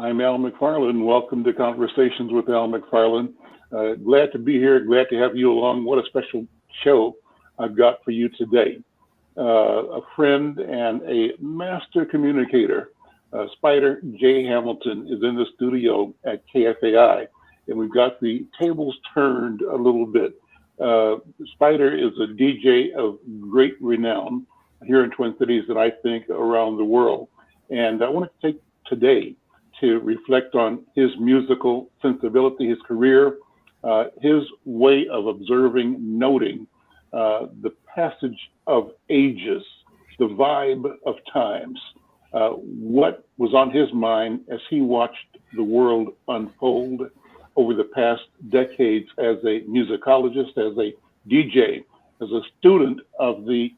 I'm Al McFarlane. Welcome to Conversations with Al McFarlane. Glad to be here. Glad to have you along. What a special show I've got for you today. A friend and a master communicator, Spider J. Hamilton, is in the studio at KFAI, and we've got the tables turned a little bit. Spider is a DJ of great renown here in Twin Cities and I think around the world. And I want to take today to reflect on his musical sensibility, his career, his way of observing, noting the passage of ages, the vibe of times, what was on his mind as he watched the world unfold over the past decades as a musicologist, as a DJ, as a student of the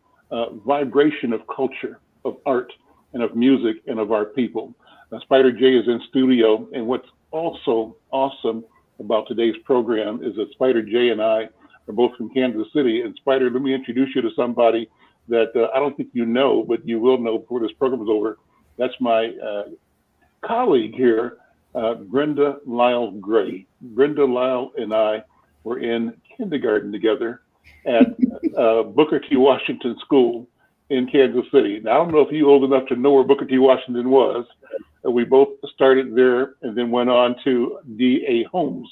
vibration of culture, of art, and of music, and of our people. Spider J is in studio, and what's also awesome about today's program is that Spider J and I are both from Kansas City. And Spider, let me introduce you to somebody that I don't think you know, but you will know before this program is over. That's my colleague here, Brenda Lyle Gray. Brenda Lyle and I were in kindergarten together at Booker T. Washington School in Kansas City. Now, I don't know if you're old enough to know where Booker T. Washington was. We both started there and then went on to D.A. Holmes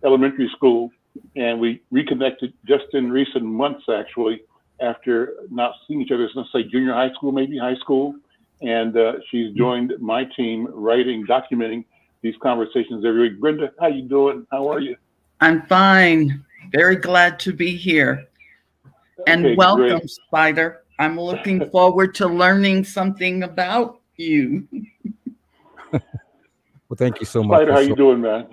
Elementary School, and we reconnected just in recent months, actually, after not seeing each other since, say, junior high school, maybe high school. And she's joined my team writing, documenting these conversations every week. Brenda, how you doing? How are you? I'm fine. Very glad to be here. And okay, welcome, great. Spider. I'm looking forward to learning something about you. Well, thank you so much. Spider, how you doing, man?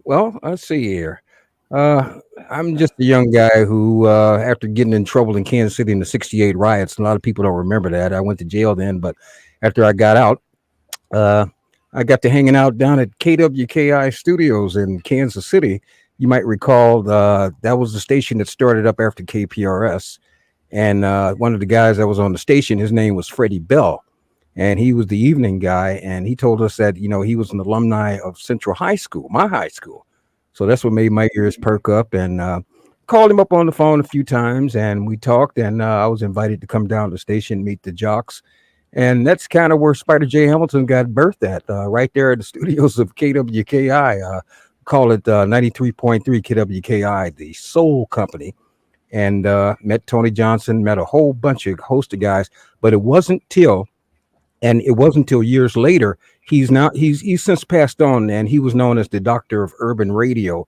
Well, let's see here. I'm just a young guy who, after getting in trouble in Kansas City in the '68 riots, a lot of people don't remember that. I went to jail then, but after I got out, I got to hanging out down at KWKI Studios in Kansas City. You might recall that was the station that started up after KPRS. And one of the guys that was on the station, his name was Freddie Bell. And he was the evening guy. And he told us that, he was an alumni of Central High School, my high school. So that's what made my ears perk up, and called him up on the phone a few times, and we talked, and I was invited to come down to the station, meet the jocks. And that's kind of where Spider J. Hamilton got birthed at, right there at the studios of KWKI. Call it 93.3 KWKI, the Soul Company. And met Tony Johnson, met a whole bunch of host of guys, but it wasn't till years later. He's since passed on, and he was known as the Doctor of Urban Radio.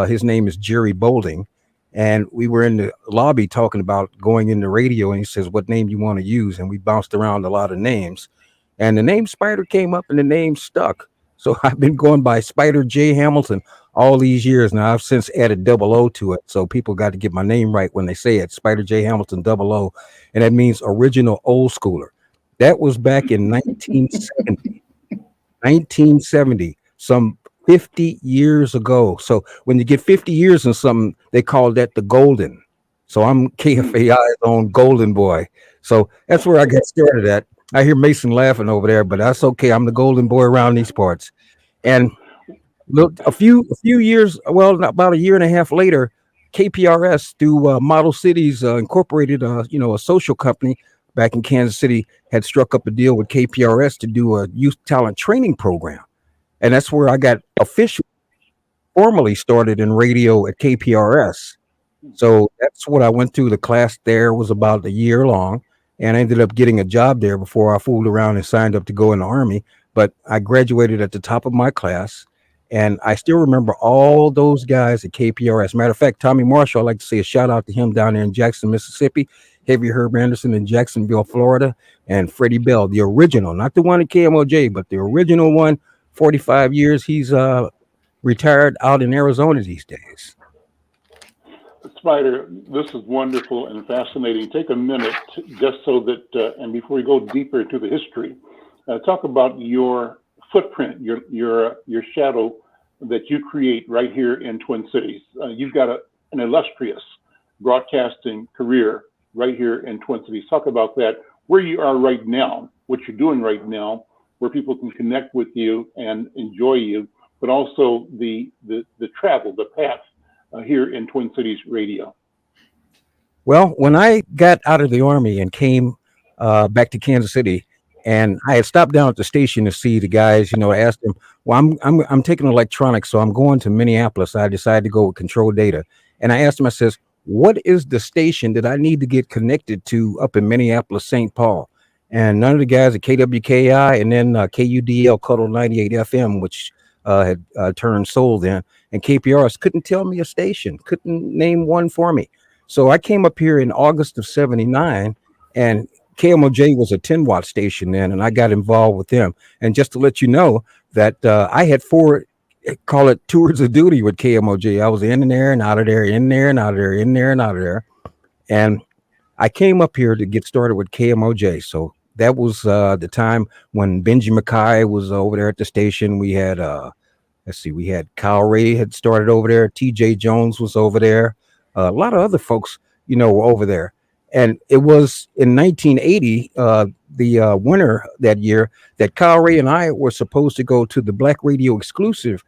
His name is Jerry Bolding, and we were in the lobby talking about going into radio, and he says, "What name you want to use?" And we bounced around a lot of names, and the name Spider came up, and the name stuck. So I've been going by Spider J. Hamilton all these years now. I've since added 00 to it, so people got to get my name right when they say it. Spider J. Hamilton 00, and that means original old schooler. That was back in 1970. 1970, some 50 years ago. So when you get 50 years in something, they call that the golden. So I'm KFAI's own golden boy. So that's where I got started at. I hear Mason laughing over there, but that's okay. I'm the golden boy around these parts. And look, a few years, well, about a year and a half later, KPRS through Model Cities Incorporated, a social company back in Kansas City, had struck up a deal with KPRS to do a youth talent training program. And that's where I got formally started in radio at KPRS. So that's what I went through. The class there was about a year long, and I ended up getting a job there before I fooled around and signed up to go in the Army. But I graduated at the top of my class, and I still remember all those guys at KPRS. Matter of fact, Tommy Marshall, I'd like to say a shout out to him down there in Jackson, Mississippi. Heavy Herb Anderson in Jacksonville, Florida, and Freddie Bell, the original, not the one at KMOJ, but the original one, 45 years. He's retired out in Arizona these days. Spider, this is wonderful and fascinating. Take a minute just so that, and before we go deeper into the history, talk about your footprint, your shadow that you create right here in Twin Cities. You've got an illustrious broadcasting career right here in Twin Cities. Talk about that. where you are right now, what you're doing right now, where people can connect with you and enjoy you, but also the travel, the path here in Twin Cities Radio. Well, when I got out of the Army and came back to Kansas City, and I had stopped down at the station to see the guys, I asked them, well, I'm taking electronics, so I'm going to Minneapolis. I decided to go with Control Data. And I asked them, I says, what is the station that I need to get connected to up in Minneapolis, St. Paul? And none of the guys at KWKI and then KUDL Cuddle 98 FM, which had turned soul then, and KPRS couldn't tell me a station, couldn't name one for me. So I came up here in August of '79, and KMOJ was a 10-watt station then, and I got involved with them. And just to let you know that I had 4, call it tours of duty with KMOJ. I was in and there and out of there, in there and out of there, in there and out of there. And I came up here to get started with KMOJ. So that was the time when Benji Mackay was over there at the station. We had we had Kyle Ray had started over there. TJ Jones was over there. A lot of other folks, were over there. And it was in 1980, the winter that year, that Kyle Ray and I were supposed to go to the Black Radio Exclusive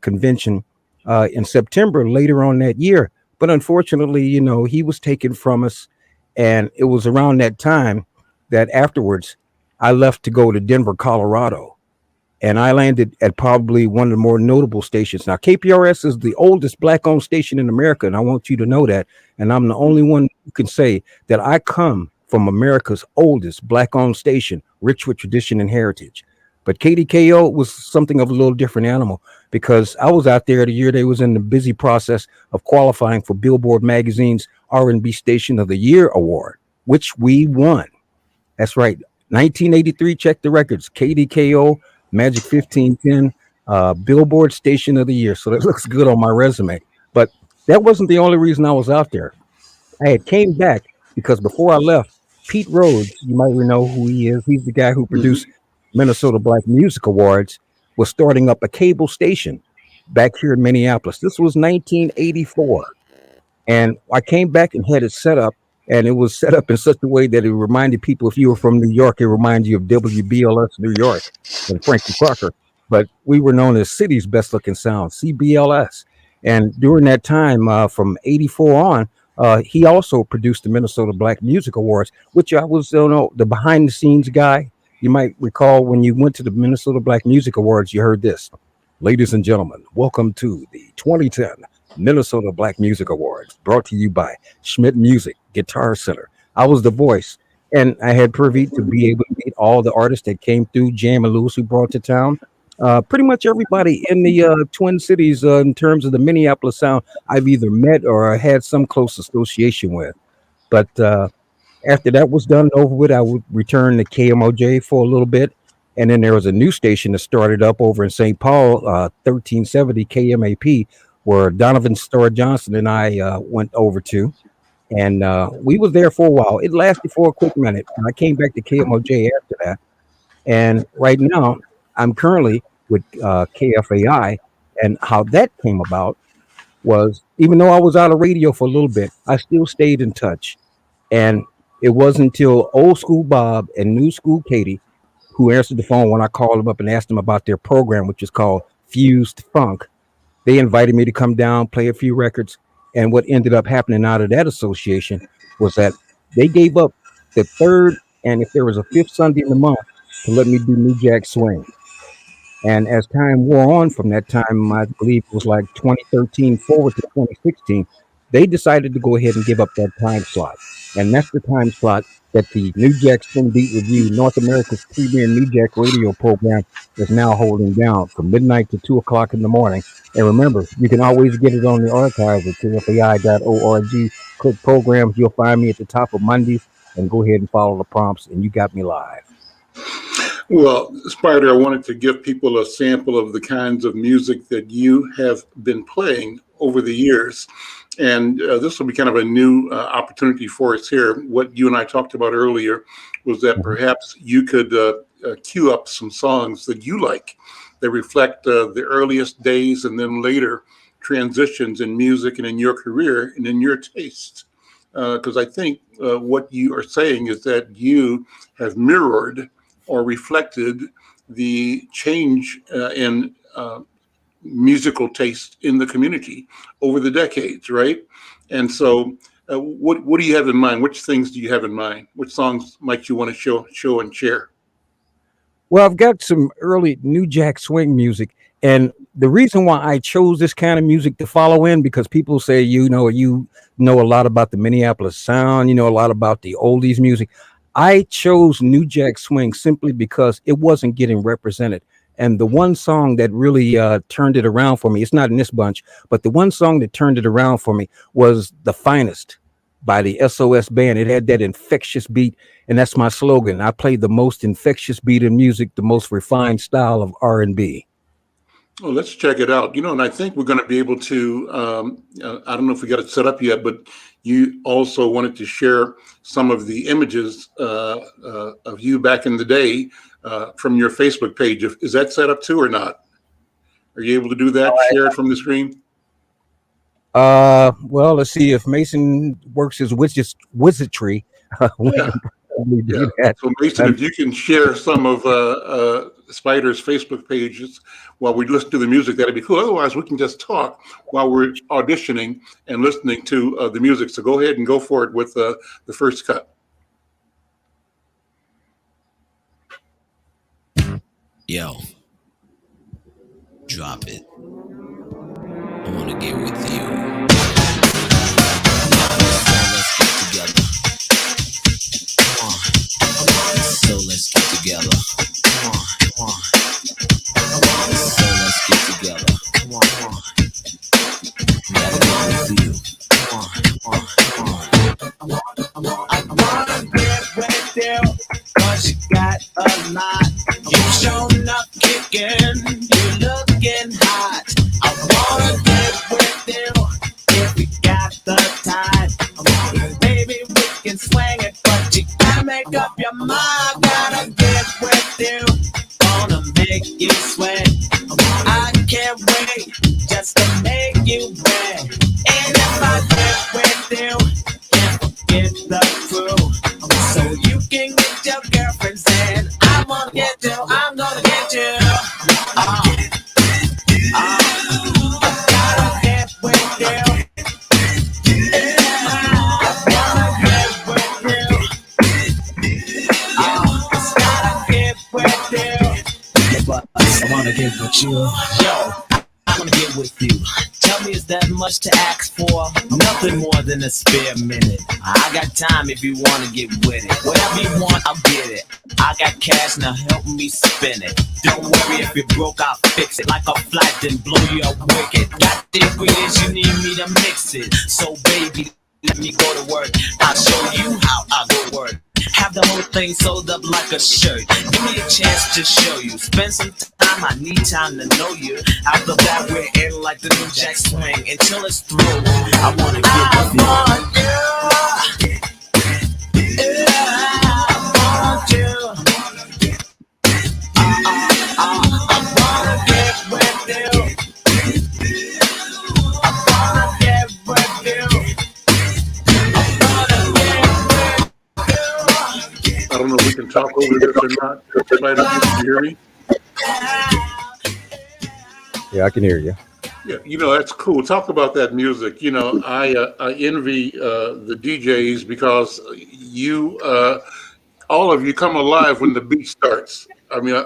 convention in September later on that year. But unfortunately, he was taken from us. And it was around that time that afterwards I left to go to Denver, Colorado. And I landed at probably one of the more notable stations. Now, KPRS is the oldest Black-owned station in America, and I want you to know that. And I'm the only one who can say that I come from America's oldest Black-owned station, rich with tradition and heritage. But KDKO was something of a little different animal, because I was out there the year they was in the busy process of qualifying for Billboard Magazine's R&B Station of the Year award, which we won. That's right. 1983, check the records. KDKO, Magic 1510, Billboard Station of the Year. So that looks good on my resume. But that wasn't the only reason I was out there. I had came back because before I left, Pete Rhodes, you might know who he is. He's the guy who produced Minnesota Black Music Awards, was starting up a cable station back here in Minneapolis. This was 1984. And I came back and had it set up. And it was set up in such a way that it reminded people, if you were from New York, it reminded you of WBLS New York and Frankie Crocker. But we were known as city's best looking sound, CBLS. And during that time, from 84 on, he also produced the Minnesota Black Music Awards, which I was the behind the scenes guy. You might recall when you went to the Minnesota Black Music Awards, you heard this. Ladies and gentlemen, welcome to the 2010 Minnesota Black Music Awards, brought to you by Schmidt Music Guitar Center. I was the voice, and I had privy to be able to meet all the artists that came through. Jam and Lewis, who brought to town. Pretty much everybody in the Twin Cities, in terms of the Minneapolis sound, I've either met or had some close association with. But after that was done and over with, I would return to KMOJ for a little bit. And then there was a new station that started up over in St. Paul, 1370 KMAP, where Donovan Starr Johnson and I went over to. And we was there for a while. It lasted for a quick minute. And I came back to KMOJ after that. And right now, I'm currently with KFAI. And how that came about was, even though I was out of radio for a little bit, I still stayed in touch. And it wasn't until old school Bob and new school Katie, who answered the phone when I called them up and asked them about their program, which is called Fused Funk. They invited me to come down, play a few records. And what ended up happening out of that association was that they gave up the third, and if there was a fifth Sunday in the month, to let me do New Jack Swing. And as time wore on from that time, I believe it was like 2013 forward to 2016, they decided to go ahead and give up that time slot. And that's the time slot that the New Jack Swing Beat Review, North America's premier New Jack radio program, is now holding down from midnight to 2 o'clock in the morning. And remember, you can always get it on the archives at kfai.org. Click programs. You'll find me at the top of Mondays, and go ahead and follow the prompts, and you got me live. Well, Spider, I wanted to give people a sample of the kinds of music that you have been playing over the years. And this will be kind of a new opportunity for us here. What you and I talked about earlier was that perhaps you could cue up some songs that you like that reflect the earliest days and then later transitions in music and in your career and in your taste. because I think what you are saying is that you have mirrored or reflected the change in musical taste in the community over the decades, right? And so, what do you have in mind? Which things do you have in mind? Which songs might you want to show and share? Well, I've got some early New Jack Swing music, and the reason why I chose this kind of music to follow in because people say you know a lot about the Minneapolis sound, you know a lot about the oldies music. I chose New Jack Swing simply because it wasn't getting represented. And the one song that really turned it around for me, it's not in this bunch, but the one song that turned it around for me was The Finest by the SOS band. It had that infectious beat, and that's my slogan. I play the most infectious beat in music, the most refined style of R&B. Oh, let's check it out. And I think we're going to be able to. I don't know if we got it set up yet, but you also wanted to share some of the images of you back in the day from your Facebook page. Is that set up too or not? Are you able to do that? Share it from the screen? Well, let's see if Mason works his wizardry. We Yeah. can probably Yeah. do that. So Mason, if you can share some of Spider's Facebook pages while we listen to the music, that'd be cool. Otherwise, we can just talk while we're auditioning and listening to the music. So go ahead and go for it with the first cut. Yo, drop it. I wanna get with you. So let's get together. Come on, come on. So let's get together. Come on, come on. Gotta get with you. Come on, come on, come on. I wanna get with you, 'cause you got a lot. You shown up kicking, you looking hot. I wanna get with you if we got the time. Baby, we can swing it, but you gotta make up your mind. Gotta get with you, gonna make you sweat. I can't wait just to make you wet. And if I get with you, can't forget the crew. So you can get your girlfriends and I wanna get you, I'm gonna get you. I gotta get with you. I wanna get with you. Yo, I wanna get with you. Tell me, is that much to ask for? Nothing more than a spare minute. I got time if you wanna get with it. Whatever you want, I'll get it. I got cash, now help me spin it. Don't worry if you're broke, I'll fix it. Like a flight, then blow you up wicked. Got the ingredients you need me to mix it. So baby, let me go to work. I'll show you how I go work. Have the whole thing sold up like a shirt. Give me a chance to show you. Spend some time, I need time to know you. After that, we're in like the New Jack Swing. Until it's through, I wanna get with you. I want you. Yeah, I want you. I wanna get with you. I wanna get with you. I don't know if we can talk over this or not. Spider, can you hear me? Yeah, I can hear you. Yeah, that's cool. Talk about that music. I envy the DJs because you, all of you, come alive when the beat starts. I mean,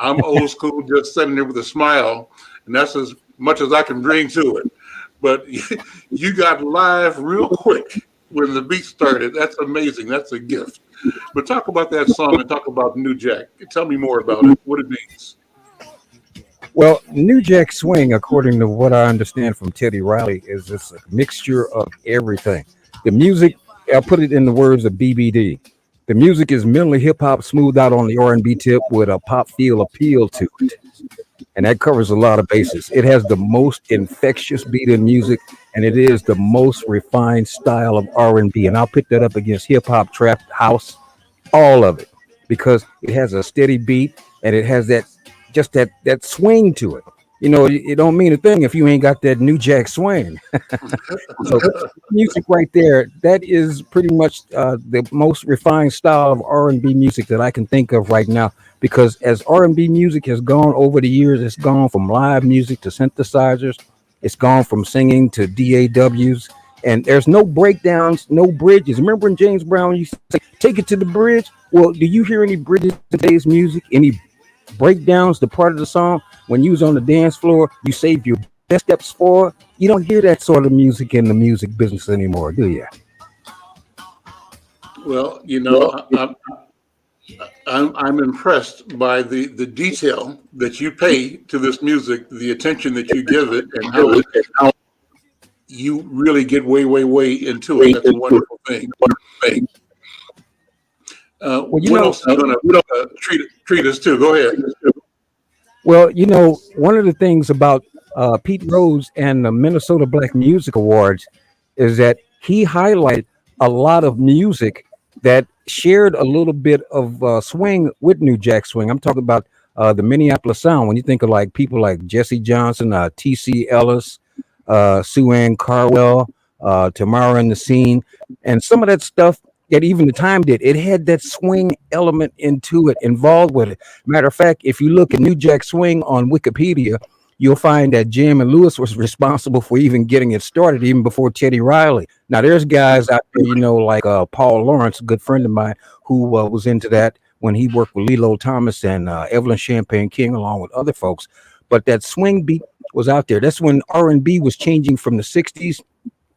I'm old school, just sitting there with a smile, and that's as much as I can bring to it. But you got live real quick when the beat started. That's amazing. That's a gift. But talk about that song and talk about New Jack. Tell me more about it, what it means. Well, New Jack Swing, according to what I understand from Teddy Riley, is just a mixture of everything. The music, I'll put it in the words of BBD. The music is mentally hip hop, smoothed out on the R&B tip with a pop feel appeal to it, and that covers a lot of bases. It has the most infectious beat in music, and it is the most refined style of R&B. And I'll put that up against hip hop, trap, house, all of it, because it has a steady beat and it has that swing to it. You know, it don't mean a thing if you ain't got that New Jack Swing. So music right there, that is pretty much the most refined style of R&B music that I can think of right now. Because as R&B music has gone over the years, it's gone from live music to synthesizers, it's gone from singing to DAWs, and there's no breakdowns, no bridges. Remember when James Brown used to say, "Take it to the bridge"? Well, do you hear any bridges in today's music? Any breakdowns? The part of the song when you was on the dance floor, you save your best steps for. You don't hear that sort of music in the music business anymore, do you? Well, I'm impressed by the detail that you pay to this music, the attention that you give it, and how you really get way into it. That's a wonderful thing. Well, What else are you going to treat us to? Go ahead. Well, one of the things about Pete Rose and the Minnesota Black Music Awards is that he highlighted a lot of music that shared a little bit of swing with New Jack Swing. I'm talking about the Minneapolis sound. When you think of like people like Jesse Johnson, T.C. Ellis, Sue Ann Carwell, Tamara and the Scene, and some of that stuff that even the time did, it had that swing element into it, involved with it. Matter of fact, if you look at New Jack Swing on Wikipedia, you'll find that Jam and Lewis was responsible for even getting it started, even before Teddy Riley. Now, there's guys out there, like Paul Lawrence, a good friend of mine, who was into that when he worked with Lilo Thomas and Evelyn Champagne King, along with other folks. But that swing beat was out there. That's when R&B was changing from the 60s,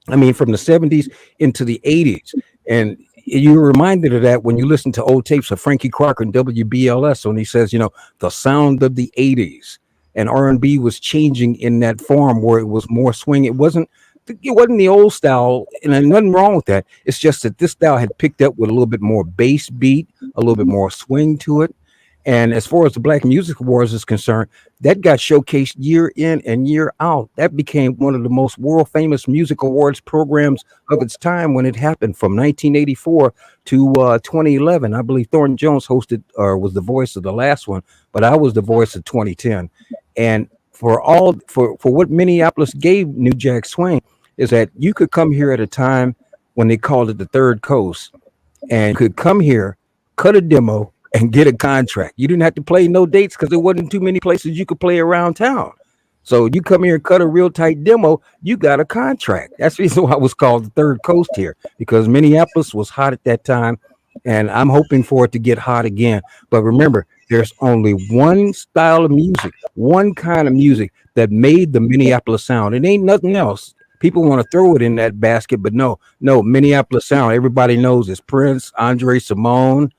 from the 70s into the 80s. And you're reminded of that when you listen to old tapes of Frankie Crocker and WBLS when he says, the sound of the 80s. And R&B was changing in that form where it was more swing. It wasn't the old style, and there's nothing wrong with that. It's just that this style had picked up with a little bit more bass beat, a little bit more swing to it. And as far as the Black Music Awards is concerned, that got showcased year in and year out. That became one of the most world famous music awards programs of its time when it happened from 1984 to 2011. I believe Thornton Jones hosted or was the voice of the last one, but I was the voice of 2010. And for what Minneapolis gave New Jack Swing is that you could come here at a time when they called it the Third Coast, and could come here, cut a demo, and get a contract. You didn't have to play no dates because there wasn't too many places you could play around town. So you come here and cut a real tight demo, you got a contract. That's the reason why it was called the Third Coast here, because Minneapolis was hot at that time, and I'm hoping for it to get hot again. But remember, there's only one style of music, one kind of music that made the Minneapolis sound. It ain't nothing else. People want to throw it in that basket, but no, Minneapolis sound. Everybody knows it's Prince, Andre Simone.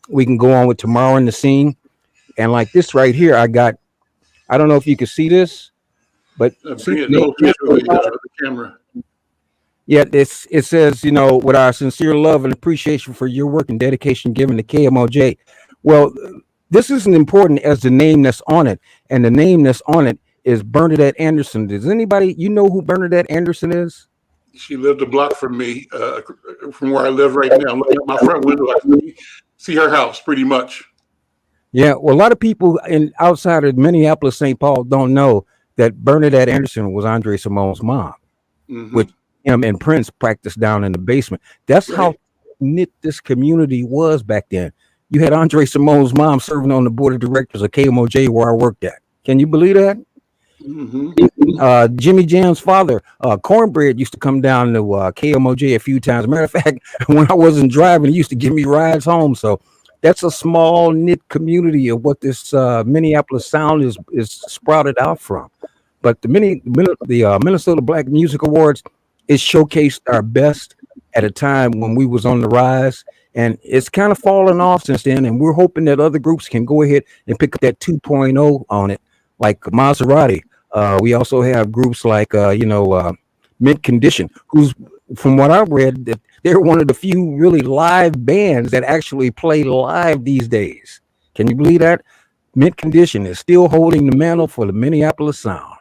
We can go on with Tomorrow in the Scene. And like this right here, I don't know if you can see this, but bring it closer to the camera. Yeah, it says, with our sincere love and appreciation for your work and dedication given to KMOJ. Well, this isn't important as the name that's on it. And the name that's on it is Bernadette Anderson. Does anybody, who Bernadette Anderson is? She lived a block from me, from where I live right now. I'm looking at my front window. I can see her house pretty much. Yeah, well, a lot of people outside of Minneapolis, St. Paul don't know that Bernadette Anderson was Andre Simone's mom, which him and Prince practiced down in the basement. That's how knit this community was back then. You had Andre Simone's mom serving on the board of directors of KMOJ where I worked at. Can you believe that? Jimmy Jam's father, Cornbread, used to come down to KMOJ a few times. Matter of fact, when I wasn't driving, he used to give me rides home. So that's a small knit community of what this Minneapolis sound is sprouted out from. But the Minnesota Black Music Awards, it showcased our best at a time when we was on the rise, and it's kind of fallen off since then. And we're hoping that other groups can go ahead and pick up that 2.0 on it, like Maserati. We also have groups like Mint Condition, who's, from what I've read, that they're one of the few really live bands that actually play live these days. Can you believe that? Mint Condition is still holding the mantle for the Minneapolis sound.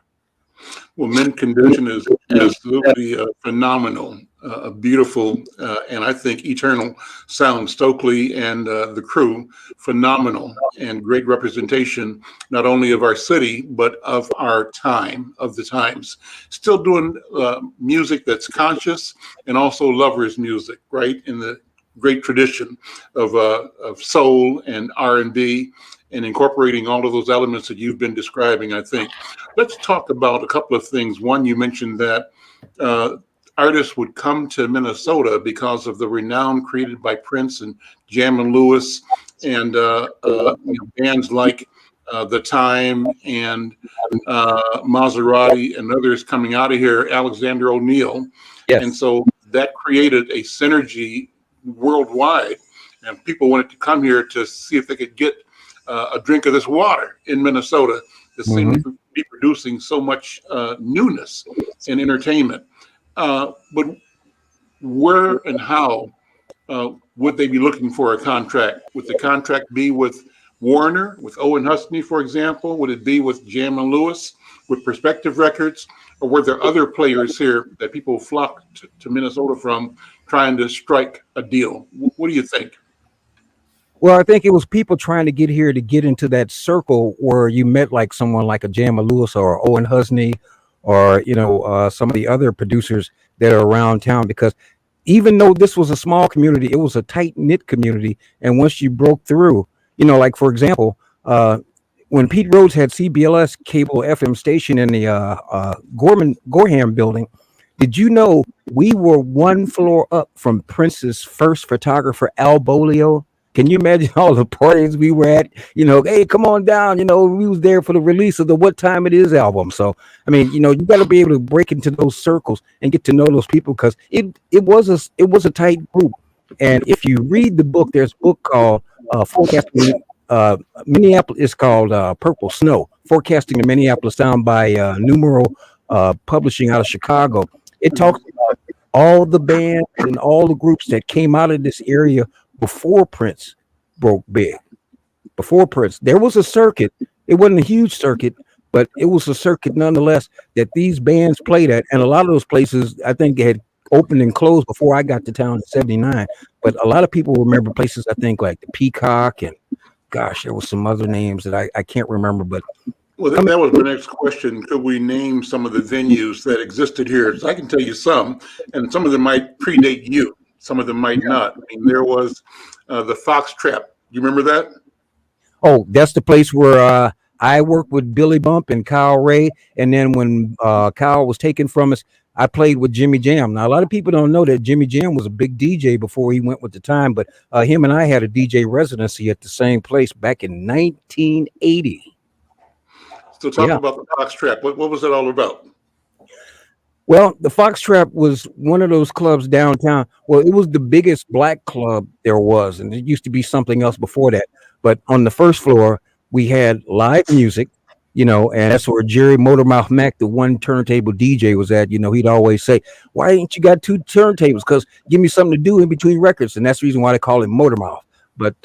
Well, Mint Condition is absolutely phenomenal. a beautiful and I think eternal sound. Stokely and the crew, phenomenal and great representation, not only of our city, but of our time, of the times. Still doing music that's conscious and also lovers music, right? In the great tradition of soul and R&B and incorporating all of those elements that you've been describing, I think. Let's talk about a couple of things. One, you mentioned that artists would come to Minnesota because of the renown created by Prince and Jam and Lewis and bands like The Time and Maserati and others coming out of here, Alexander O'Neill. Yes. And so that created a synergy worldwide. And people wanted to come here to see if they could get a drink of this water in Minnesota that seemed to be producing so much newness in entertainment. But where and how would they be looking for a contract? Would the contract be with Warner, with Owen Husney, for example? Would it be with Jam and Lewis, with Perspective Records? Or were there other players here that people flocked to Minnesota from trying to strike a deal? What do you think? Well, I think it was people trying to get here to get into that circle where you met like someone like a Jam and Lewis or Owen Husney or, some of the other producers that are around town, because even though this was a small community, it was a tight knit community. And once you broke through, like, for example, when Pete Rhodes had CBLS cable FM station in the Gorham building, did you know we were one floor up from Prince's first photographer, Al Bolio? Can you imagine all the parties we were at? Hey, come on down. We was there for the release of the What Time It Is album. So, I mean, you got to be able to break into those circles and get to know those people, because it was a tight group. And if you read the book, there's a book called Forecasting Minneapolis. It's called Purple Snow, Forecasting the Minneapolis Sound by Numeral Publishing out of Chicago. It talks about all the bands and all the groups that came out of this area before Prince broke big. Before Prince, there was a circuit. It wasn't a huge circuit, but it was a circuit nonetheless that these bands played at. And a lot of those places, I think, had opened and closed before I got to town in '79. But a lot of people remember places, I think, like the Peacock, and gosh, there was some other names that I can't remember. But well, that was my next question. Could we name some of the venues that existed here? So I can tell you some, and some of them might predate you. Some of them might not. I mean, there was the Fox Trap. You remember that? Oh, that's the place where I worked with Billy Bump and Kyle Ray. And then when Kyle was taken from us, I played with Jimmy Jam. Now, a lot of people don't know that Jimmy Jam was a big DJ before he went with the time, but him and I had a DJ residency at the same place back in 1980. So talk about the Fox Trap. What was it all about? Well, the Fox Trap was one of those clubs downtown. Well, it was the biggest black club there was, and it used to be something else before that. But on the first floor, we had live music, and that's where Jerry Motormouth Mac, the one turntable DJ, was at. He'd always say, "Why ain't you got two turntables? Because give me something to do in between records." And that's the reason why they call him Motormouth. But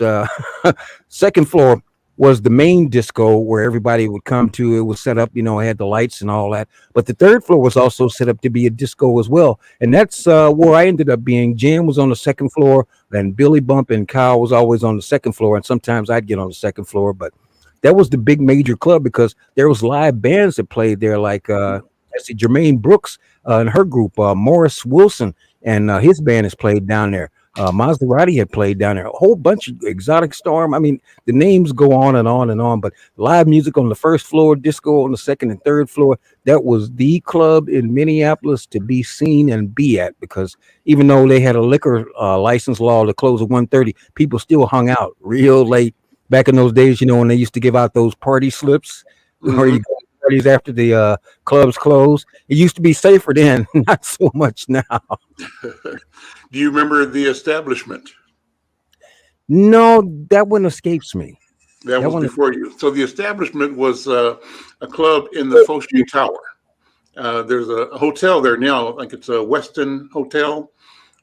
second floor was the main disco where everybody would come to. It was set up, it had the lights and all that. But the third floor was also set up to be a disco as well. And that's where I ended up being. Jam was on the second floor, and Billy Bump and Kyle was always on the second floor. And sometimes I'd get on the second floor. But that was the big major club because there was live bands that played there, like Jermaine Brooks and her group, Morris Wilson and his band has played down there. Maserati had played down there, a whole bunch of Exotic Storm. I mean, the names go on and on and on, but live music on the first floor, disco on the second and third floor. That was the club in Minneapolis to be seen and be at, because even though they had a liquor license law to close at 1:30, people still hung out real late back in those days, when they used to give out those party slips where you go to parties after the clubs closed. It used to be safer then, not so much now. Do you remember the Establishment? No, that one escapes me. That was before you. So the Establishment was a club in the Fauché Tower. There's a hotel there now. I think it's a Westin Hotel.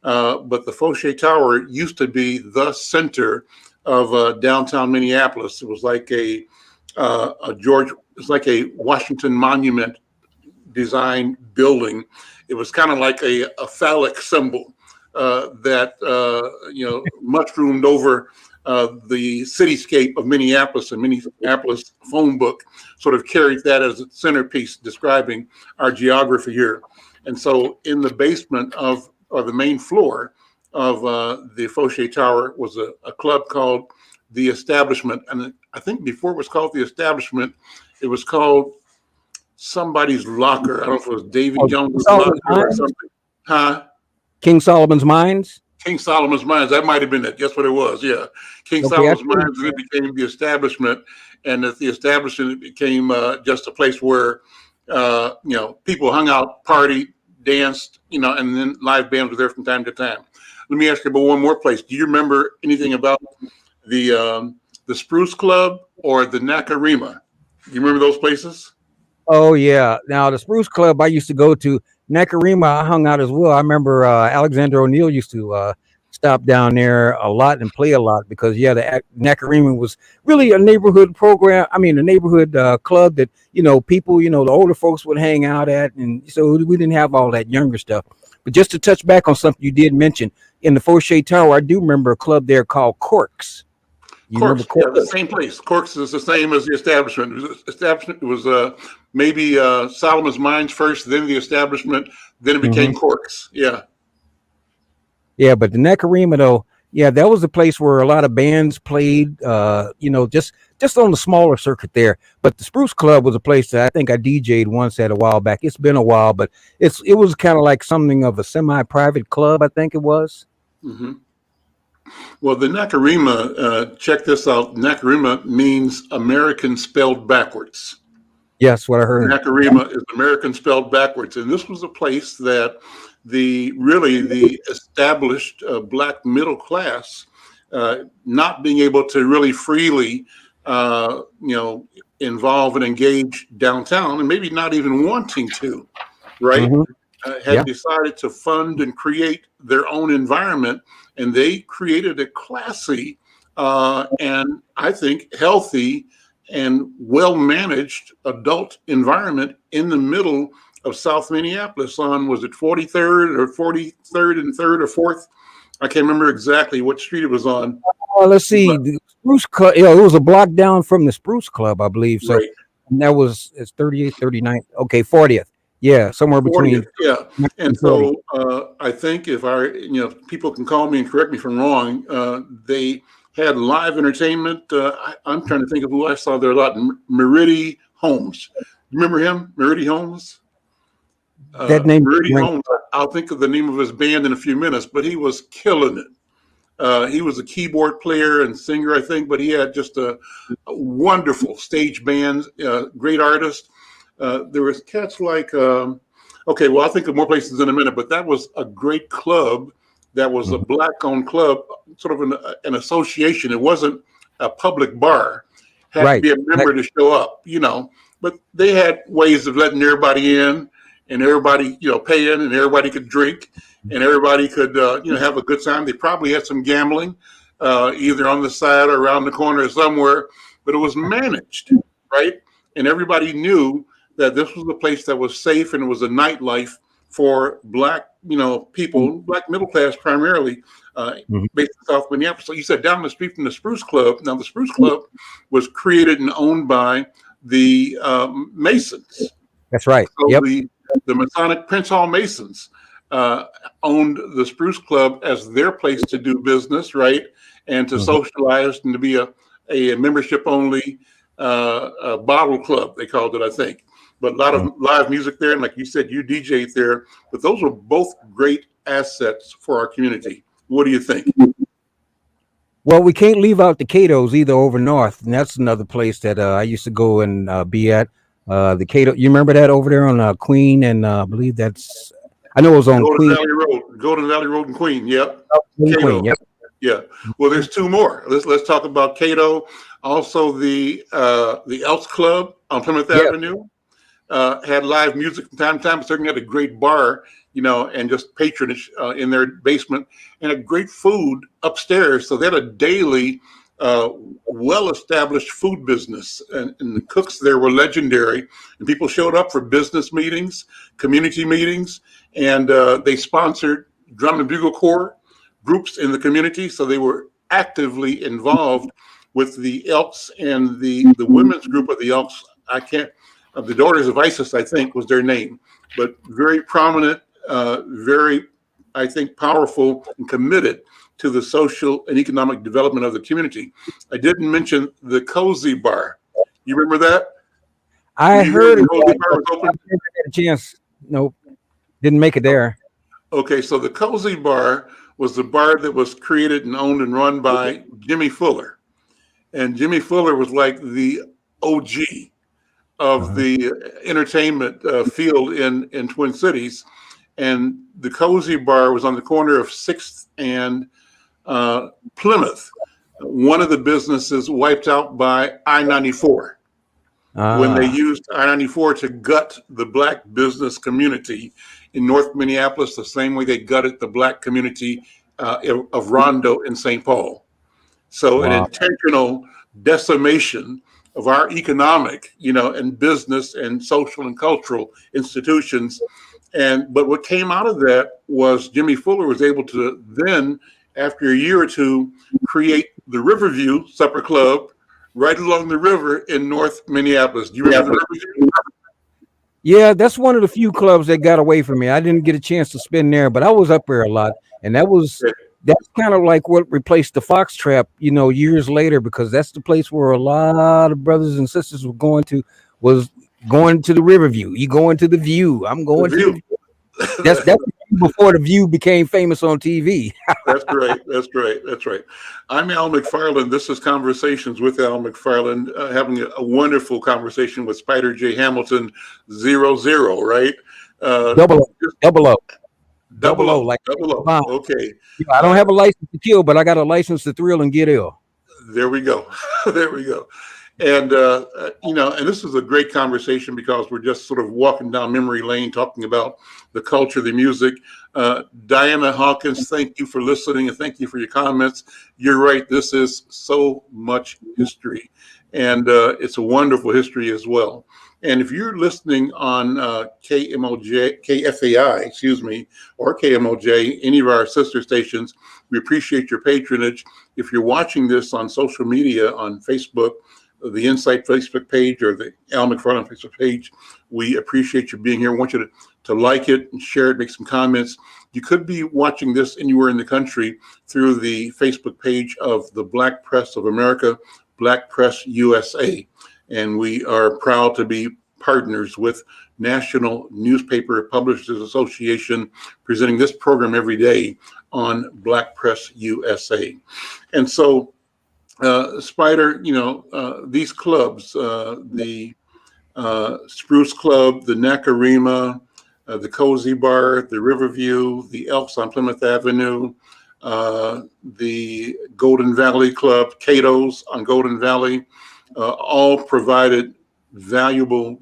But the Fauché Tower used to be the center of downtown Minneapolis. It was like a Washington Monument design building. It was kind of like a phallic symbol that mushroomed over the cityscape of Minneapolis, and Minneapolis phone book sort of carried that as a centerpiece describing our geography here. And so in the basement or the main floor of the Fauché Tower was a club called The Establishment. And I think before it was called The Establishment, it was called somebody's locker. I don't know if it was Davy Jones' locker or something. Huh? King Solomon's Mines? King Solomon's Mines. That might have been it. That's what it was. Yeah. King Solomon's Mines, and it became The Establishment. And at The Establishment, it became just a place where, people hung out, partied, danced, and then live bands were there from time to time. Let me ask you about one more place. Do you remember anything about the Spruce Club or the Nakarima? Do you remember those places? Oh, yeah. Now, the Spruce Club I used to go to, Nakarima, I hung out as well. I remember Alexander O'Neill used to stop down there a lot and play a lot because, the Nakarima was really a neighborhood program. I mean, a neighborhood club that, people, the older folks would hang out at. And so we didn't have all that younger stuff. But just to touch back on something you did mention, in the Fauché Tower, I do remember a club there called Corks. Corks, yeah, the same place. Corks is the same as the Establishment. It was maybe Solomon's Mines first, then the Establishment, then it became Corks. Yeah. Yeah, but the Nakarima, though, that was the place where a lot of bands played, just on the smaller circuit there. But the Spruce Club was a place that I think I DJ'd once at a while back. It's been a while, but it was kind of like something of a semi-private club, I think it was. Mm-hmm. Well, the Nakarima, check this out. Nakarima means American spelled backwards. Yes, what I heard. Nakarima is American spelled backwards. And this was a place that the established black middle class, not being able to really freely, involve and engage downtown, and maybe not even wanting to, right? Had decided to fund and create their own environment, and they created a classy and I think healthy and well-managed adult environment in the middle of South Minneapolis on, was it 43rd or 43rd and 3rd or 4th? I can't remember exactly what street it was on. Let's see. The Spruce Club, it was a block down from the Spruce Club, I believe. So right. And that was, it's 38th, 39th. Okay, 40th. Yeah, somewhere between. 40th, yeah. And so I think if people can call me and correct me if I'm wrong, they had live entertainment. I'm trying to think of who I saw there a lot. Meridi Holmes. You remember him? Meridi Holmes? That name. Meridi Holmes. I'll think of the name of his band in a few minutes, but he was killing it. He was a keyboard player and singer, I think, but he had just a wonderful stage band, great artist. There was cats like, I'll think of more places in a minute, but that was a great club. That was a black-owned club, sort of an association. It wasn't a public bar. Had to be a member to show up, But they had ways of letting everybody in, and everybody, pay in, and everybody could drink, and everybody could, have a good time. They probably had some gambling, either on the side or around the corner or somewhere, but it was managed, right? And everybody knew that this was a place that was safe, and it was a nightlife for black, people, black middle class primarily, based in South Minneapolis. So you said down the street from the Spruce Club. Now the Spruce Club was created and owned by the Masons. That's right. So the Masonic Prince Hall Masons owned the Spruce Club as their place to do business, right, and to socialize and to be a membership only bottle club. They called it, I think. But a lot of live music there, and like you said, you DJ'd there. But those were both great assets for our community. What do you think? Well, we can't leave out the Cato's either over north, and that's another place that I used to go and be at. The Cato, you remember that over there on Queen, and I believe that's, I know it was on Queen. Golden Valley Road in Queen. Yep. Queen, yep. Yeah. Well, there's two more. Let's talk about Cato. Also, the Elks Club on Plymouth Avenue. Had live music from time to time, but certainly had a great bar, and just patronage in their basement, and a great food upstairs. So they had a daily uh, well-established food business, and the cooks there were legendary. And people showed up for business meetings, community meetings, and they sponsored drum and bugle corps groups in the community. So they were actively involved with the Elks and the women's group of the Elks. I can't, the Daughters of Isis, I think, was their name, but very prominent, very, I think, powerful and committed to the social and economic development of the community. I didn't mention the Cozy Bar. You remember that? I heard the it. Cozy Bar was open? I never had a chance. Nope, didn't make it there. Okay, so the Cozy Bar was the bar that was created and owned and run by Jimmy Fuller. And Jimmy Fuller was like the OG of the entertainment field in Twin Cities. And the Cozy Bar was on the corner of 6th and Plymouth. One of the businesses wiped out by I-94 when they used I-94 to gut the Black business community in North Minneapolis, the same way they gutted the Black community of Rondo in St. Paul. So an intentional decimation of our economic, and business and social and cultural institutions. But what came out of that was Jimmy Fuller was able to then, after a year or two, create the Riverview Supper Club right along the river in North Minneapolis. Do you remember the Riverview? Yeah, that's one of the few clubs that got away from me. I didn't get a chance to spend there, but I was up there a lot, and that's kind of like what replaced the Fox Trap, years later, because that's the place where a lot of brothers and sisters was going to the Riverview. You going to the View. I'm going to the View. That's before the View became famous on TV. That's right. I'm Al McFarlane. This is Conversations with Al McFarlane, having a wonderful conversation with Spider J. Hamilton, 00, right? Double O. Like double O. Okay. I don't have a license to kill, but I got a license to thrill and get ill. There we go. And, and this is a great conversation because we're just sort of walking down memory lane, talking about the culture, the music. Diana Hawkins, thank you for listening and thank you for your comments. You're right. This is so much history, and it's a wonderful history as well. And if you're listening on KFAI, or KMOJ, any of our sister stations, we appreciate your patronage. If you're watching this on social media, on Facebook, the Insight Facebook page or the Al McFarlane Facebook page, we appreciate you being here. We want you to like it and share it, make some comments. You could be watching this anywhere in the country through the Facebook page of the Black Press of America, Black Press USA. And we are proud to be partners with National Newspaper Publishers Association, presenting this program every day on Black Press USA. And so, Spider, these clubs, the Spruce Club, the Nakarima, the Cozy Bar, the Riverview, the Elks on Plymouth Avenue, the Golden Valley Club, Cato's on Golden Valley, all provided valuable,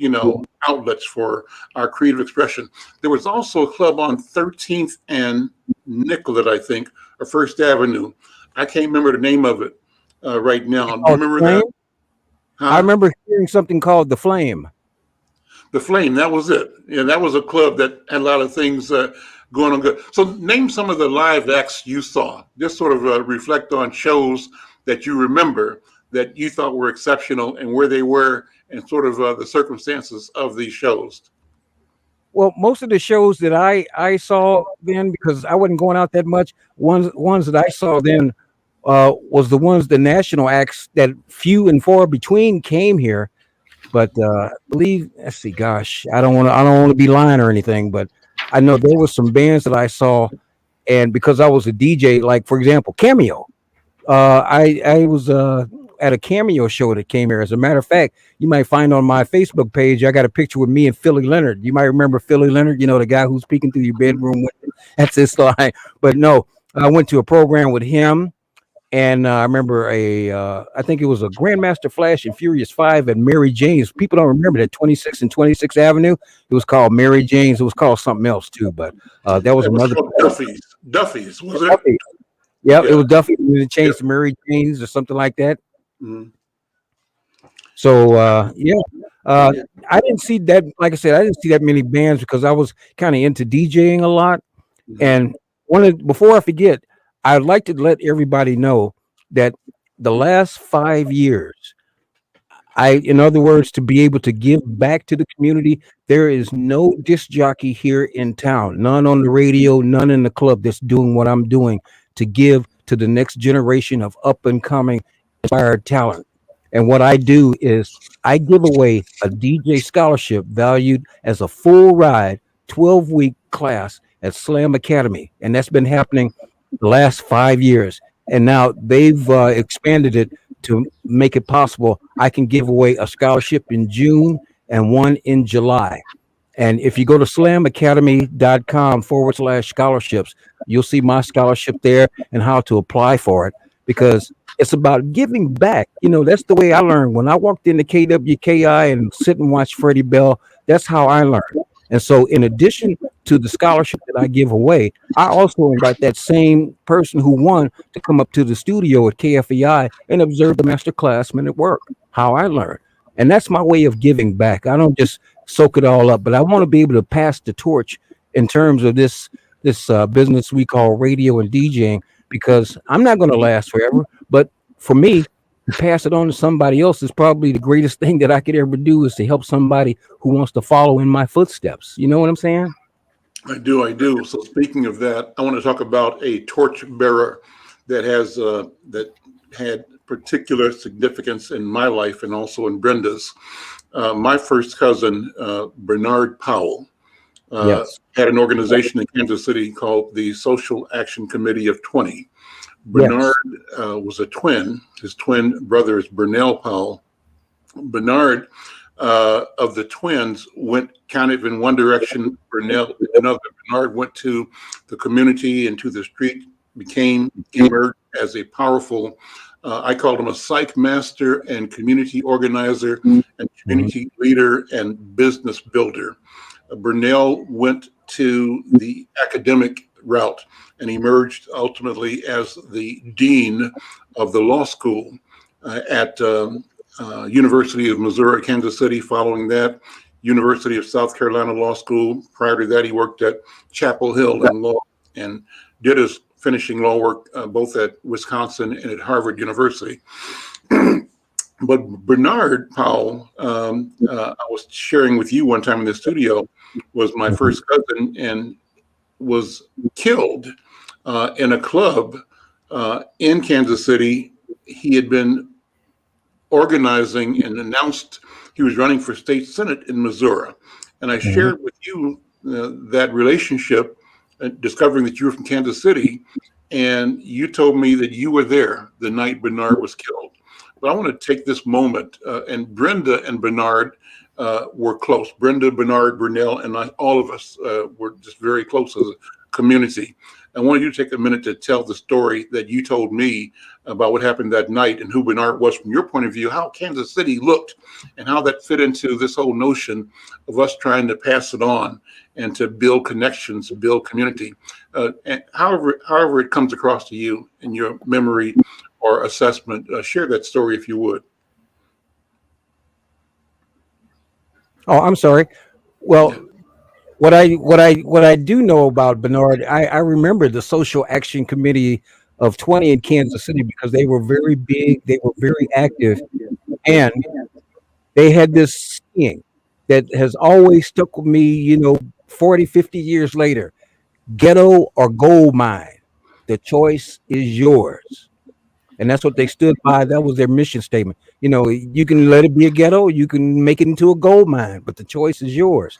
outlets for our creative expression. There was also a club on 13th and Nicollet, I think, or First Avenue. I can't remember the name of it right now. Do you remember that? Huh? I remember hearing something called The Flame. The Flame, that was it. Yeah, that was a club that had a lot of things going on good. So name some of the live acts you saw. Just sort of reflect on shows that you remember that you thought were exceptional and where they were and sort of the circumstances of these shows. Well, most of the shows that I saw then, because I wasn't going out that much, ones that I saw then was the national acts that few and far between came here. But I believe, let's see, gosh, I don't want to be lying or anything, but I know there was some bands that I saw, and because I was a DJ, like for example, Cameo, I was at a Cameo show that came here. As a matter of fact, you might find on my Facebook page, I got a picture with me and Philly Leonard. You might remember Philly Leonard, the guy who's peeking through your bedroom. That's his line. But no, I went to a program with him. And I remember I think it was a Grandmaster Flash and Furious 5 at Mary Jane's. People don't remember that 26th and 26th Avenue. It was called Mary Jane's. It was called something else too, but that was another. Duffy's, was it? Yeah, it Yeah. was definitely to change Yeah. to Mary Jane's or something like that. Mhm. So yeah, uh, I didn't see that. Like I said, I didn't see that many bands because I was kind of into DJing a lot. Mhm. And before I forget, I'd like to let everybody know that the last 5 years, in other words, to be able to give back to the community, there is no disc jockey here in town, none on the radio, none in the club that's doing what I'm doing to give to the next generation of up and coming inspired talent. And what I do is I give away a DJ scholarship valued as a full ride 12-week class at Slam Academy. And that's been happening the last 5 years. And now they've expanded it to make it possible. I can give away a scholarship in June and one in July. And if you go to slamacademy.com/scholarships, you'll see my scholarship there and how to apply for it because it's about giving back. That's the way I learned. When I walked into KWKI and sit and watch Freddie Bell, that's how I learned. And so, in addition to the scholarship that I give away, I also invite that same person who won to come up to the studio at KFEI and observe the master classman at work, how I learned. And that's my way of giving back. I don't just soak it all up, but I want to be able to pass the torch in terms of this business we call radio and DJing because I'm not going to last forever. But for me, to pass it on to somebody else is probably the greatest thing that I could ever do is to help somebody who wants to follow in my footsteps. You know what I'm saying? I do. I do. So speaking of that, I want to talk about a torch bearer that had particular significance in my life and also in Brenda's. My first cousin, Bernard Powell, Yes. had an organization in Kansas City called the Social Action Committee of 20. Bernard Yes. was a twin. His twin brother is Burnell Powell. Bernard of the twins went kind of in one direction, Burnell in another. Bernard went to the community and to the street, emerged as a powerful, I called him a psych master and community organizer and Mhm. community leader and business builder. Burnell went to the academic route and emerged ultimately as the dean of the law school at University of Missouri, Kansas City. Following that, University of South Carolina Law School. Prior to that, he worked at Chapel Hill in law and did his finishing law work both at Wisconsin and at Harvard University. But Bernard Powell, I was sharing with you one time in the studio, was my first cousin and was killed in a club in Kansas City. He had been organizing and announced he was running for state senate in Missouri. And I shared with you that relationship, discovering that you were from Kansas City, and you told me that you were there the night Bernard was killed. But I want to take this moment, and Brenda and Bernard were close. Brenda, Bernard, Burnell, and all of us were just very close as a community. I wanted you to take a minute to tell the story that you told me about what happened that night and who Bernard was from your point of view, how Kansas City looked, and how that fit into this whole notion of us trying to pass it on and to build connections, build community. And however it comes across to you in your memory or assessment, share that story if you would. Oh, I'm sorry. Well, what I do know about Bernard, I remember the Social Action Committee of 20 in Kansas City because they were very big, they were very active, and they had this saying that has always stuck with me, 40, 50 years later. Ghetto or gold mine. The choice is yours. And that's what they stood by. That was their mission statement. You can let it be a ghetto, you can make it into a gold mine, but the choice is yours.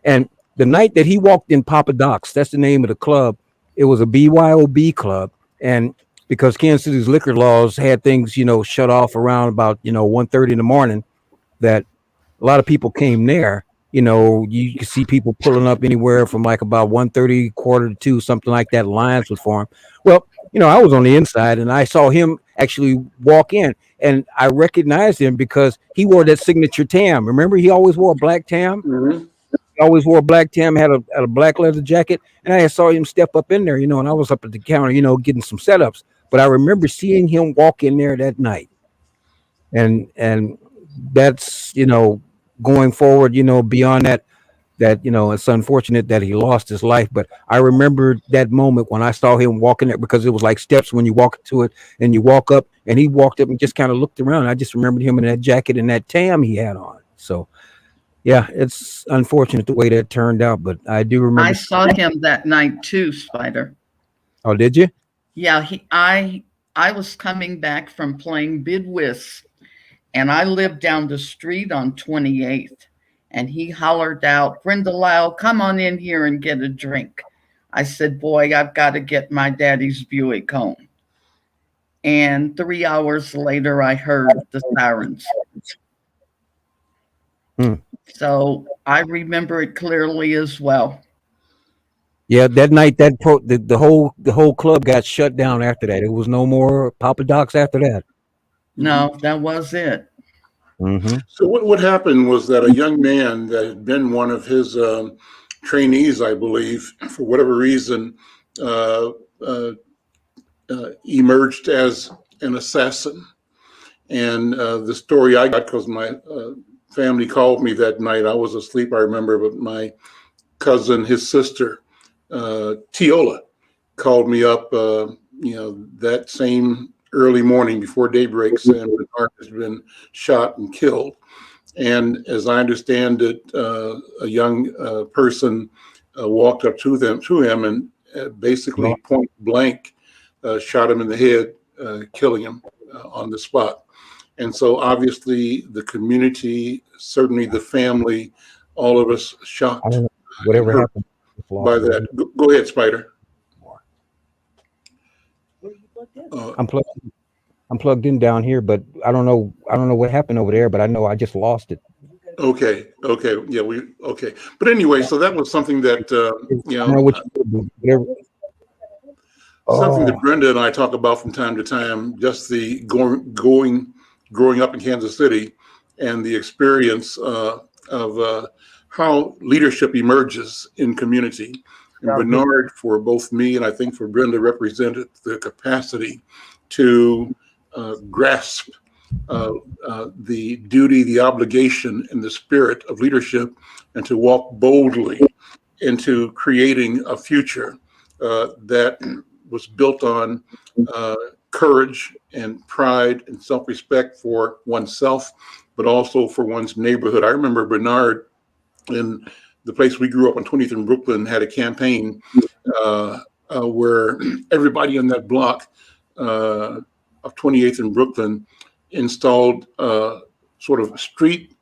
And the night that he walked in Papa Doc's, that's the name of the club. It was a BYOB club, and because Kansas City's liquor laws had things, shut off around about 1:30 in the morning, that a lot of people came there. You could see people pulling up anywhere from like about 1:30, quarter to two, something like that. Lines would form. Well, I was on the inside and I saw him actually walk in, and I recognized him because he wore that signature tam. Remember, he always wore a black tam. Mm-hmm. always wore a black Tim, had a black leather jacket, and I saw him step up in there, and I was up at the counter, getting some setups. But I remember seeing him walk in there that night, and that's going forward, beyond that it's unfortunate that he lost his life, but I remember that moment when I saw him walking there, because it was like steps when you walk into it and you walk up, and he walked up and just kind of looked around. I just remembered him in that jacket and that tam he had on. So yeah, it's unfortunate the way that turned out, but I do I remember. saw him that night too, Spider. Oh, did you? Yeah, I was coming back from playing bid whist, and I lived down the street on 28th, and he hollered out, "Brenda Lyle, come on in here and get a drink." I said, "Boy, I've got to get my daddy's Buick home." And 3 hours later, I heard the sirens. Hmm. So I remember it clearly as well. Yeah, that night the whole club got shut down after that. It was no more Papa Docs after that. No, that was it. Mm-hmm. So what happened was that a young man that had been one of his trainees, I believe, for whatever reason, uh, uh, emerged as an assassin. And the story I got, because my family called me that night, I was asleep, I remember, but my cousin, his sister, Tiola, called me up, that same early morning before daybreak, saying Bernard has been shot and killed. And as I understand it, a young person walked up to him, and basically point blank shot him in the head, killing him on the spot. And so obviously the community, certainly the family, all of us I shocked don't know whatever hurt happened by that. Go ahead, Spider. I'm plugged. I'm plugged in down here, but I don't know. I don't know what happened over there, but I know I just lost it. Okay. Yeah, okay. But anyway, so that was something that, I don't know what you do. Whatever. something that Oh, Brenda and I talk about from time to time, just the growing up in Kansas City and the experience of how leadership emerges in community. And Bernard, for both me and I think for Brenda, represented the capacity to grasp the duty, the obligation, and the spirit of leadership, and to walk boldly into creating a future that was built on courage and pride and self-respect for oneself, but also for one's neighborhood. I remember Bernard in the place we grew up on 20th in Brooklyn had a campaign where everybody on that block of 28th in Brooklyn installed sort of street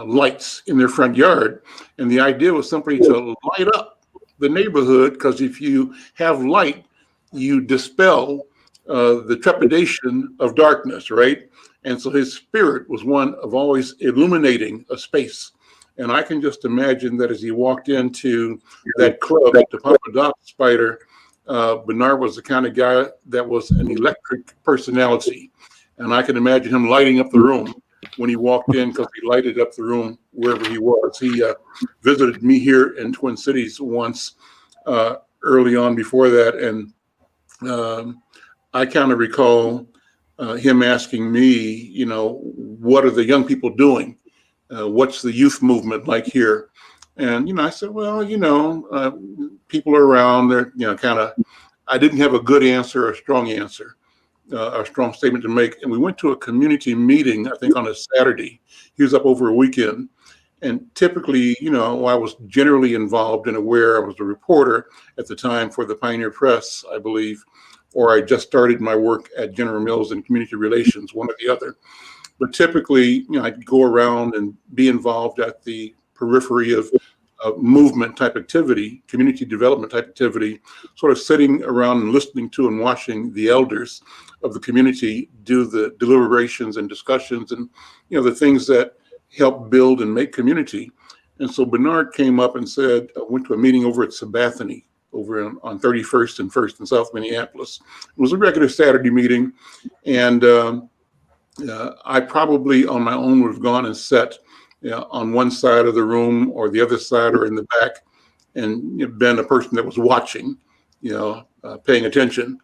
lights in their front yard. And the idea was simply to light up the neighborhood, because if you have light, you dispel the trepidation of darkness, right? And so his spirit was one of always illuminating a space. And I can just imagine that as he walked into that club, the Papa Doc Spider, Bernard was the kind of guy that was an electric personality. And I can imagine him lighting up the room when he walked in, because he lighted up the room wherever he was. He visited me here in Twin Cities once early on before that. And I kind of recall him asking me, what are the young people doing? What's the youth movement like here? And, I said, well, people are around. They're, kind of, I didn't have a good answer or a strong answer, a strong statement to make. And we went to a community meeting, I think on a Saturday. He was up over a weekend. And typically, I was generally involved and aware. I was a reporter at the time for the Pioneer Press, I believe, or I just started my work at General Mills in community relations, one or the other. But typically, I'd go around and be involved at the periphery of movement type activity, community development type activity, sort of sitting around and listening to and watching the elders of the community do the deliberations and discussions and, the things that help build and make community. And so Bernard came up and said, I went to a meeting over at Sabathany over on 31st and 1st in South Minneapolis. It was a regular Saturday meeting. And I probably on my own would have gone and sat on one side of the room or the other side or in the back, and been a person that was watching, paying attention.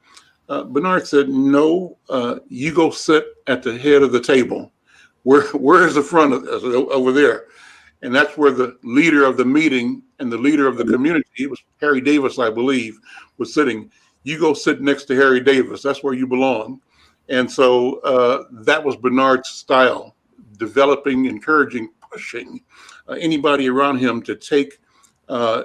Bernard said, "No, you go sit at the head of the table. Where is the front of this? Over there?" And that's where the leader of the meeting and the leader of the community, it was Harry Davis, I believe, was sitting. You go sit next to Harry Davis. That's where you belong. And so that was Bernard's style, developing, encouraging, pushing anybody around him to take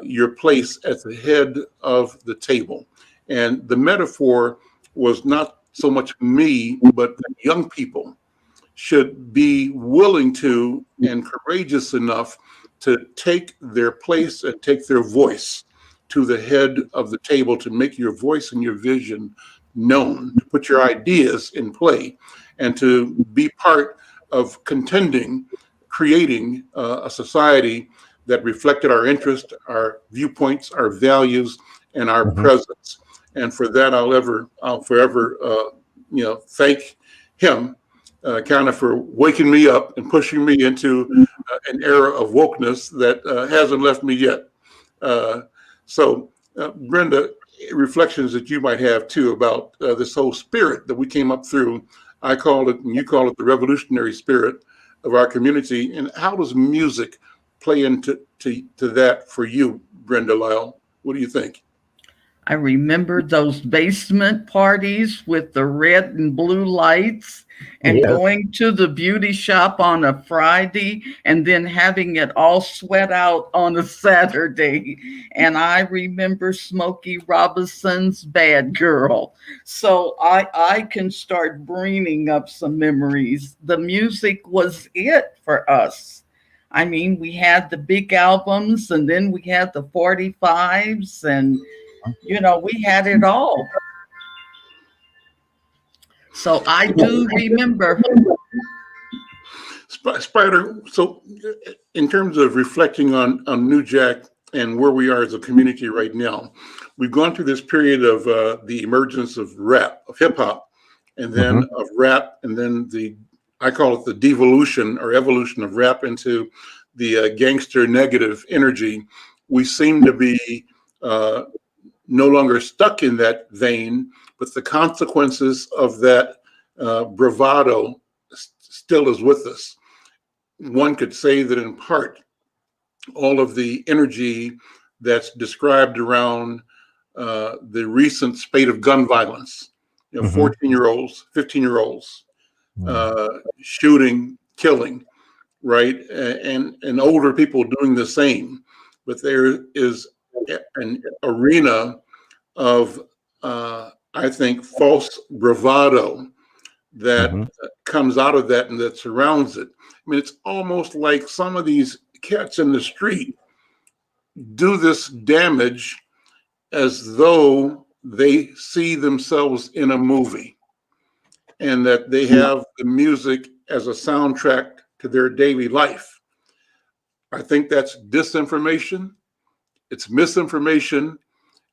your place at the head of the table. And the metaphor was not so much me, but young people should be willing to and courageous enough to take their place and take their voice to the head of the table, to make your voice and your vision known, to put your ideas in play, and to be part of contending, creating a society that reflected our interests, our viewpoints, our values, and our presence. And for that, I'll forever, thank him. Kind of for waking me up and pushing me into an era of wokeness that hasn't left me yet. So, Brenda, reflections that you might have too about this whole spirit that we came up through. I call it, and you call it, the revolutionary spirit of our community. And how does music play into that for you, Brenda Lyle? What do you think? I remember those basement parties with the red and blue lights, and going to the beauty shop on a Friday and then having it all sweat out on a Saturday. And I remember Smokey Robinson's Bad Girl. So I can start bringing up some memories. The music was it for us. I mean, we had the big albums, and then we had the 45s, and we had it all. So I do remember. Spider, so in terms of reflecting on New Jack and where we are as a community right now, we've gone through this period of the emergence of rap, of hip hop, and then of rap, and then I call it the devolution or evolution of rap into the gangster negative energy. We seem to be no longer stuck in that vein, but the consequences of that bravado still is with us. One could say that in part, all of the energy that's described around the recent spate of gun violence, 14-year-olds, 15-year-olds, shooting, killing, right? And older people doing the same. But there is an arena of, I think, false bravado that comes out of that and that surrounds it. I mean, it's almost like some of these cats in the street do this damage as though they see themselves in a movie and that they have the music as a soundtrack to their daily life. I think that's disinformation, it's misinformation,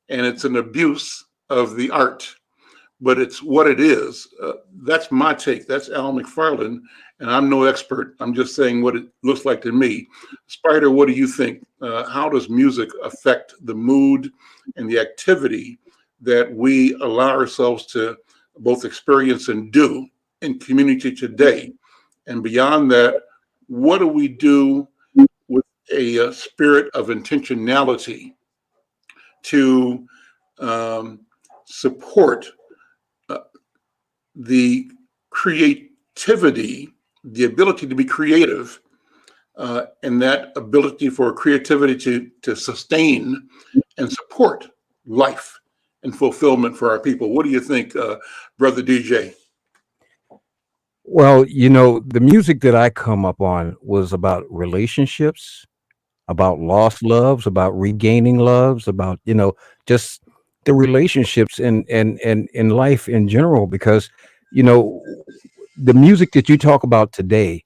and it's an abuse of the art. But it's what it is. That's my take. That's Al McFarlane, and I'm no expert. I'm just saying what it looks like to me. Spider, what do you think? How does music affect the mood and the activity that we allow ourselves to both experience and do in community today? And beyond that, what do we do with a spirit of intentionality to support the creativity, the ability to be creative, and that ability for creativity to sustain and support life and fulfillment for our people? What do you think, Brother DJ? Well, the music that I come up on was about relationships, about lost loves, about regaining loves, about, just the relationships in life in general, because, the music that you talk about today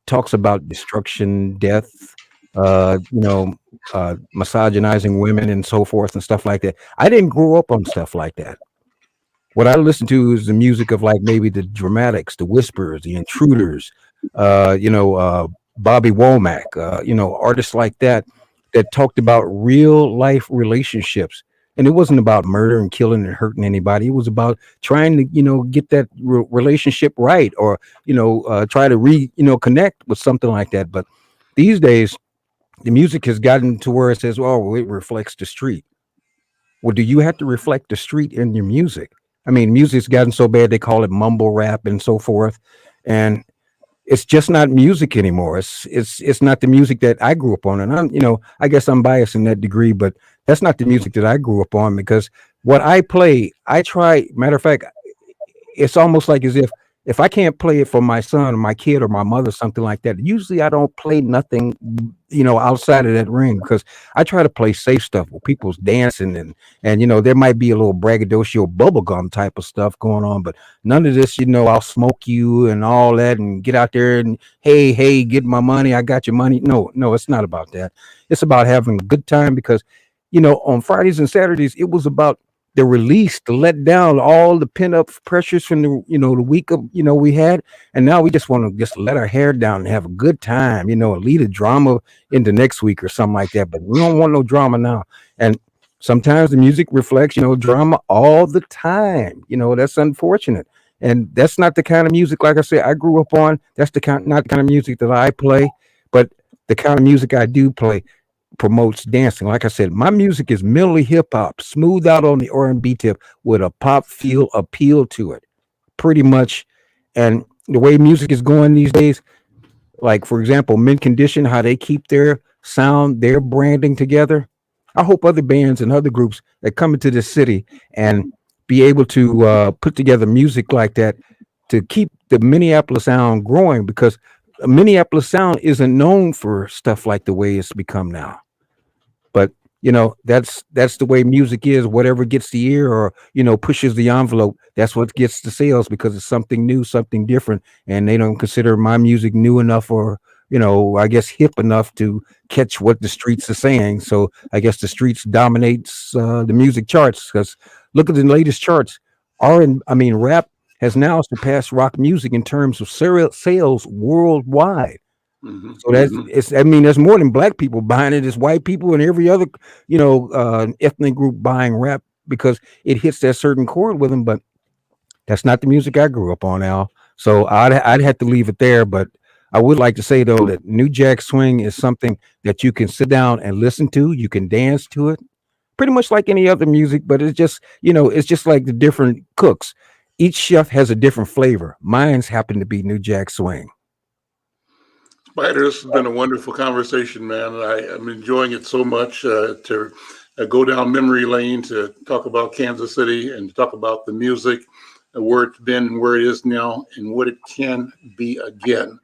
talks about destruction, death, misogynizing women and so forth and stuff like that. I didn't grow up on stuff like that. What I listen to is the music of like maybe the Dramatics, the Whispers, the Intruders, Bobby Womack, artists like that that talked about real life relationships. And it wasn't about murder and killing and hurting anybody. It was about trying to, get that relationship right, or, try to connect with something like that. But these days, the music has gotten to where it says, well, it reflects the street. Well, do you have to reflect the street in your music? I mean, music's gotten so bad they call it mumble rap and so forth. And it's just not music anymore. It's not the music that I grew up on. And I guess I'm biased in that degree, but that's not the music that I grew up on, because what I play, I try, matter of fact, it's almost like as if I can't play it for my son or my kid or my mother, something like that, usually I don't play nothing, outside of that ring, because I try to play safe stuff where people's dancing and there might be a little braggadocio bubblegum type of stuff going on, but none of this, I'll smoke you and all that and get out there and hey, get my money. I got your money. No, it's not about that. It's about having a good time, because, on Fridays and Saturdays, it was about the release, to let down all the pent up pressures from the week of we had, and now we just want to just let our hair down and have a good time, lead a drama into next week or something like that. But we don't want no drama now. And sometimes the music reflects drama all the time. That's unfortunate, and that's not the kind of music, like I said, I grew up on. That's not the kind of music that I play, but the kind of music I do play promotes dancing. Like I said, my music is mentally hip hop, smooth out on the R&B tip with a pop feel appeal to it, pretty much. And the way music is going these days, like for example, Mint Condition, how they keep their sound, their branding together. I hope other bands and other groups that come into this city and be able to put together music like that to keep the Minneapolis sound growing, because Minneapolis sound isn't known for stuff like the way it's become now. But that's the way music is. Whatever gets the ear, or pushes the envelope, that's what gets the sales, because it's something new, something different, and they don't consider my music new enough, or I guess hip enough to catch what the streets are saying. So I guess the streets dominates the music charts, because look at the latest charts. Rap has now surpassed rock music in terms of sales worldwide. Mm-hmm. So there's more than black people buying it. It's white people and every other, ethnic group buying rap, because it hits that certain chord with them. But that's not the music I grew up on, Al. So I'd have to leave it there. But I would like to say though that New Jack Swing is something that you can sit down and listen to. You can dance to it, pretty much like any other music. But it's just like the different cooks. Each chef has a different flavor. Mine's happen to be New Jack Swing. Spider, this has been a wonderful conversation, man. I'm enjoying it so much to go down memory lane, to talk about Kansas City and to talk about the music, where it's been and where it is now and what it can be again.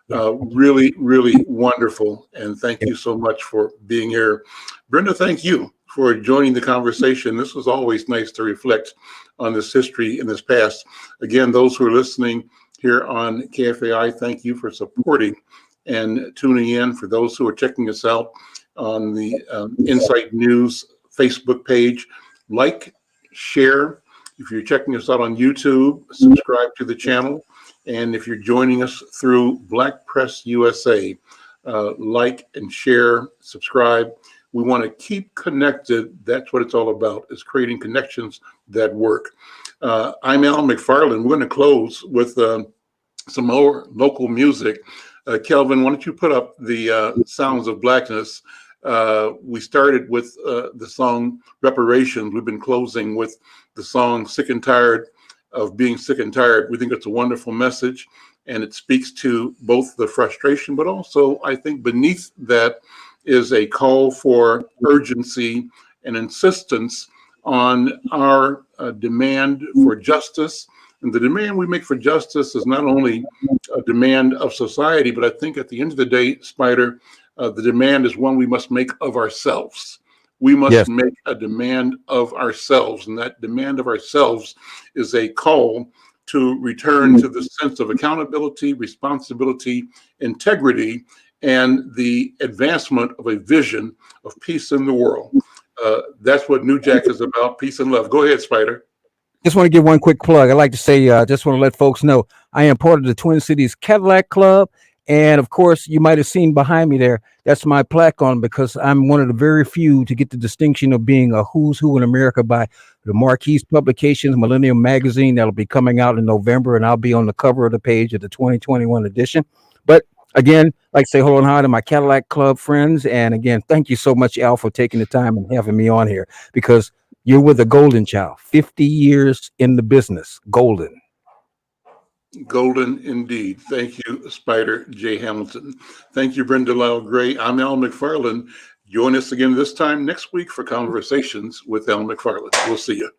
Really, really wonderful. And thank you so much for being here. Brenda, thank you for joining the conversation. This was always nice to reflect on this history and this past. Again, those who are listening here on KFAI, thank you for supporting and tuning in. For those who are checking us out on the Insight News Facebook page, like, share. If you're checking us out on YouTube, subscribe to the channel. And if you're joining us through Black Press USA, like and share, subscribe. We want to keep connected. That's what it's all about, is creating connections that work. I'm Al McFarlane. We're going to close with some more local music. Kelvin, why don't you put up the Sounds of Blackness? We started with the song Reparations. We've been closing with the song Sick and Tired of Being Sick and Tired. We think it's a wonderful message, and it speaks to both the frustration, but also I think beneath that is a call for urgency and insistence on our demand for justice. And the demand we make for justice is not only a demand of society, but I think at the end of the day, Spider, the demand is one we must make of ourselves. We must make a demand of ourselves. And that demand of ourselves is a call to return to the sense of accountability, responsibility, integrity, and the advancement of a vision of peace in the world. That's what New Jack is about, peace and love. Go ahead, Spider. Just want to give one quick plug. I'd like to say, just want to let folks know I am part of the Twin Cities Cadillac Club, And of course, you might have seen behind me there, that's my plaque on, because I'm one of the very few to get the distinction of being a who's who in America by the Marquise Publications Millennium Magazine. That'll be coming out in November, and I'll be on the cover of the page of the 2021 edition. But again, like I say, hold on high to my Cadillac Club friends. And again, thank you so much, Al, for taking the time and having me on here, because you're with a golden child, 50 years in the business, golden. Golden indeed. Thank you, Spider J. Hamilton. Thank you, Brenda Lyle Gray. I'm Al McFarlane. Join us again this time next week for Conversations with Al McFarlane. We'll see you.